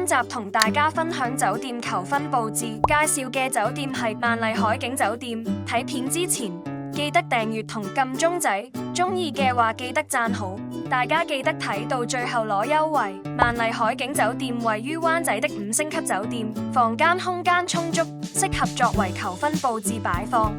今集同大家分享酒店求婚佈置，介紹嘅酒店係萬麗海景酒店。睇片之前記得訂閱同撳鐘仔，中意嘅話記得讚好。大家記得睇到最後攞優惠。萬麗海景酒店位於灣仔的5星級酒店，房間空間充足，適合作為求婚佈置擺放。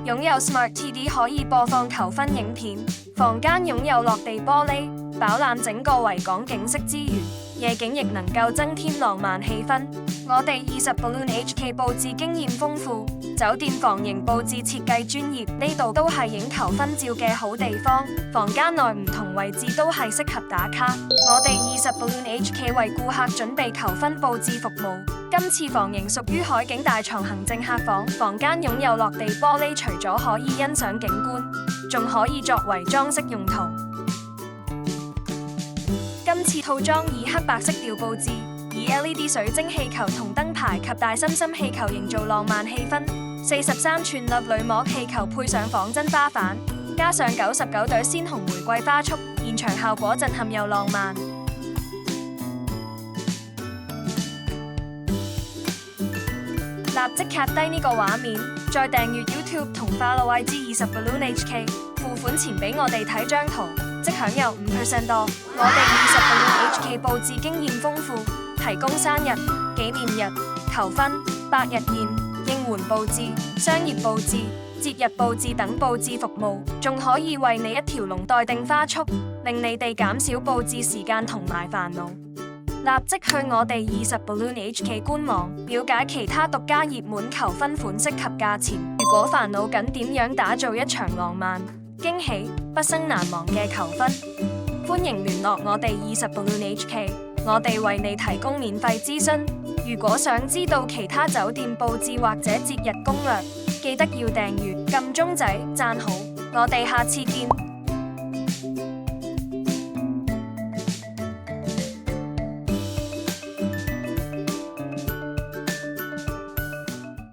擁有 Smart TV 可以播放求婚影片，房間擁有落地玻璃，飽覽整個維港景色之餘，夜景亦能夠增添浪漫氣氛。我哋20 Balloon HK 佈置經驗豐富，酒店房型佈置設計專業，呢度都係影求婚照嘅好地方。房間內唔同位置都係適合打卡。我哋20 Balloon HK 為顧客準備求婚佈置服務。今次房型屬於海景大床行政客房，房間擁有落地玻璃，除咗可以欣賞景觀，仲可以作為裝飾用途。今次套裝以黑白色調佈置，以 LED 水晶氣球同燈牌及大心心氣球營造浪漫氣氛。43寸立鋁膜氣球配上仿真花瓣，加上99朵鮮紅玫瑰花束，現場效果震撼又浪漫。立即卡低呢個畫面，再訂閱 YouTube 同 Follow IG 20 Balloon HK， 付款前俾我哋睇張圖，即享有5% 多。我哋20 Balloon HK 佈置經驗豐富，提供生日、紀念日、求婚、百日宴、應援佈置、商業佈置、節日佈置等佈置服務，仲可以為你一條龍待定花束，令你哋減少佈置時間同埋煩惱。立即去我哋20 Balloon HK 官網了解其他獨家熱門求婚款式及價錢。如果煩惱緊點樣打造一場浪漫、驚喜、畢生難忘嘅求婚，歡迎聯絡我哋20 Balloon HK， 我哋為你提供免費諮詢。如果想知道其他酒店佈置或者節日攻略，記得要訂閱、撳鐘仔、讚好。我哋下次見。